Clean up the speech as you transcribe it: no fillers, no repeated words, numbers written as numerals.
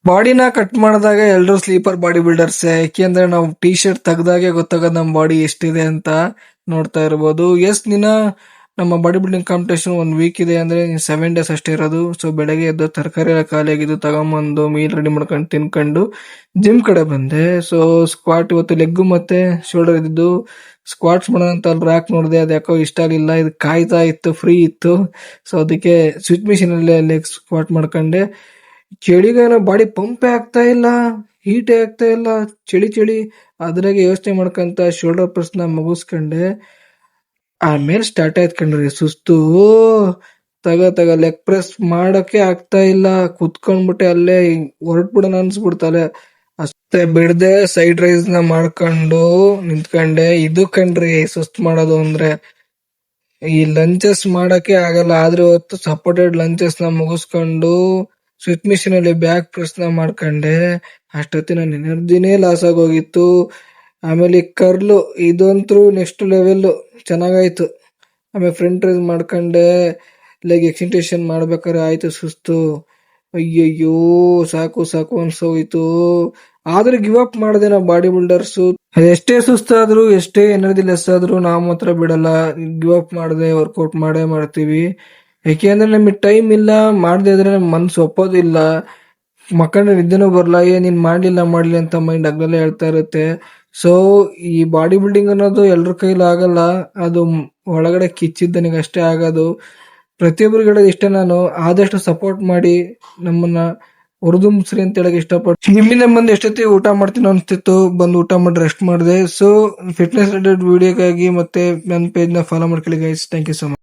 ಬಾಡಿನ ಕಟ್ ಮಾಡಿದಾಗ ಎಲ್ರು ಸ್ಲೀಪರ್ ಬಾಡಿ ಬಿಲ್ಡರ್ಸ್. ಯಾಕೆಂದ್ರೆ ನಾವು ಟಿ ಶರ್ಟ್ ತೆಗ್ದಾಗೆ ಗೊತ್ತಾಗದ್ ನಮ್ ಬಾಡಿ ಎಷ್ಟಿದೆ ಅಂತ ನೋಡ್ತಾ ಇರ್ಬೋದು. ಎಸ್ ದಿನ ನಮ್ಮ ಬಾಡಿ ಬಿಲ್ಡಿಂಗ್ ಕಾಂಪಿಟೇಷನ್ 1 ವೀಕ್ ಇದೆ ಅಂದ್ರೆ 7 ಡೇಸ್ ಅಷ್ಟೇ ಇರೋದು. ಸೊ ಬೆಳಗ್ಗೆ ಎದ್ದು ತರಕಾರಿ ಎಲ್ಲ ಖಾಲಿ ಆಗಿದ್ದು ತಗೊಂಬಂದು ಮೀಲ್ ರೆಡಿ ಮಾಡ್ಕೊಂಡು ತಿನ್ಕೊಂಡು ಜಿಮ್ ಕಡೆ ಬಂದೆ. ಸೊ ಸ್ಕ್ವಾಟ್ ಇವತ್ತು ಲೆಗ್ ಮತ್ತೆ ಶೋಲ್ಡರ್ ಇದ್ದು ಸ್ಕ್ವಾಟ್ಸ್ ಮಾಡೋಣ ಅಂತ ಅಲ್ಲಿ ರ್ಯಾಕ್ ನೋಡಿದೆ, ಅದು ಯಾಕೋ ಇಷ್ಟ ಆಗಲಿಲ್ಲ. ಇದು ಕಾಯ್ತಾ ಇತ್ತು, ಫ್ರೀ ಇತ್ತು. ಸೊ ಅದಕ್ಕೆ ಸ್ವಿಚ್ ಮಿಷಿನ್ ಅಲ್ಲೇ ಲೆಗ್ ಸ್ಕ್ವಾಟ್ ಮಾಡ್ಕೊಂಡೆ. ಚಳಿಗೇನೋ ಬಾಡಿ ಪಂಪೇ ಆಗ್ತಾ ಇಲ್ಲ, ಹೀಟೇ ಆಗ್ತಾ ಇಲ್ಲ, ಚಳಿ ಚಳಿ. ಅದ್ರಾಗೆ ಯೋಚನೆ ಮಾಡ್ಕೊಂತ ಶೋಲ್ಡರ್ ಪ್ರೆಸ್ ನ ಮುಗಿಸ್ಕೊಂಡೆ. ಆಮೇಲೆ ಸ್ಟಾರ್ಟ್ ಆಯ್ತು ಕಣ್ರಿ ಸುಸ್ತು. ತಗ ಲೆಗ್ ಪ್ರೆಸ್ ಮಾಡಕ್ಕೆ ಆಗ್ತಾ ಇಲ್ಲ. ಕುತ್ಕೊಂಡ್ಬಿಟ್ಟೆ ಅಲ್ಲೇ, ಹೊರಟ್ಬಿಡೋಣ ಅನ್ಸ್ಬಿಡ್ತಲೆ. ಅಷ್ಟೇ ಬಿಡದೆ ಸೈಡ್ ರೈಸ್ ನ ಮಾಡ್ಕೊಂಡು ನಿಂತ್ಕೊಂಡೆ. ಇದು ಕಣ್ರಿ ಸುಸ್ತ್ ಮಾಡೋದು ಅಂದ್ರೆ. ಈ ಲಂಚಸ್ ಮಾಡಕ್ಕೆ ಆಗಲ್ಲ, ಆದ್ರೆ ಹೊತ್ತು ಸಪೋರ್ಟೆಡ್ ಲಂಚಸ್ ನ ಮುಗಿಸ್ಕೊಂಡು ಸ್ವಿಚ್ ಮಿಷಿನ್ ಅಲ್ಲಿ ಬ್ಯಾಕ್ ಪ್ರೆಸ್ ನ ಮಾಡ್ಕೊಂಡೆ. ಅಷ್ಟೊತ್ತಿ ನನ್ನ ಎನರ್ಜಿನೇ ಲಾಸ್ ಆಗೋಗಿತ್ತು. ಆಮೇಲೆ ಈ ಕರ್ಲು ಇದಂತೂ ನೆಕ್ಸ್ಟ್ ಲೆವೆಲ್ ಚೆನ್ನಾಗಾಯ್ತು. ಆಮೇಲೆ ಫ್ರಂಟ್ ರೈಸ್ ಮಾಡ್ಕೊಂಡೆ. ಲೆಗ್ ಎಕ್ಸ್ಟೆನ್ಷನ್ ಮಾಡ್ಬೇಕಾದ್ರೆ ಆಯ್ತು ಸುಸ್ತು. ಅಯ್ಯಯ್ಯೋ ಸಾಕು ಸಾಕು ಅನ್ಸೋಯ್ತು. ಆದ್ರೆ ಗಿವ್ ಅಪ್ ಮಾಡಿದೆ ನಾವು ಬಾಡಿ ಬಿಲ್ಡರ್ಸ್. ಎಷ್ಟೇ ಸುಸ್ತಾದ್ರು ಎಷ್ಟೇ ಎನರ್ಜಿ ಲೆಸ್ ಆದ್ರೂ ನಾವು ಮಾತ್ರ ಬಿಡಲ್ಲ. ಗಿವ್ ಅಪ್ ಮಾಡದೆ ವರ್ಕೌಟ್ ಮಾಡೇ ಮಾಡ್ತೀವಿ. ಯಾಕೆಂದ್ರೆ ನಮಗೆ ಟೈಮ್ ಇಲ್ಲ, ಮಾಡದೇ ಇದ್ರೆ ನಮ್ ಮನ್ಸು ಒಪ್ಪೋದಿಲ್ಲ. ಮಕ್ಕಂಡ್ರೆ ನಿದ್ದೆನೂ ಬರಲ್ಲ, ನೀನ್ ಮಾಡ್ಲಿಲ್ಲ ಅಂತ ಮೈಂಡ್ ಆಗ್ಲೇ ಹೇಳ್ತಾ ಇರುತ್ತೆ. ಸೊ ಈ ಬಾಡಿ ಬಿಲ್ಡಿಂಗ್ ಅನ್ನೋದು ಎಲ್ರ ಕೈಲಿ ಆಗಲ್ಲ, ಅದು ಒಳಗಡೆ ಕಿಚ್ಚಿದ್ದನಿಗೆ ಅಷ್ಟೇ ಆಗೋದು. ಪ್ರತಿಯೊಬ್ಬರಿಗೆ ಹೇಳೋದು ಇಷ್ಟ, ನಾನು ಆದಷ್ಟು ಸಪೋರ್ಟ್ ಮಾಡಿ ನಮ್ಮನ್ನ ಹುರಿದುಂಬಿಸ್ರಿ ಅಂತ ಹೇಳಕ್ ಇಷ್ಟಪಟ್ಟು ನಿಮ್ಮಿಂದ ಬಂದು ಎಷ್ಟೊತ್ತಿಗೆ ಊಟ ಮಾಡ್ತೀನಿ ಅನ್ಸ್ತಿತ್ತು, ಬಂದು ಊಟ ಮಾಡಿ ರೆಸ್ಟ್ ಮಾಡಿದೆ. ಸೊ ಫಿಟ್ನೆಸ್ ರಿಲೇಟೆಡ್ ವಿಡಿಯೋಗಾಗಿ ಮತ್ತೆ ನನ್ನ ಪೇಜ್ ನ ಫಾಲೋ ಮಾಡ್ಕೊಳ್ಳಿ guys. Thank you so much.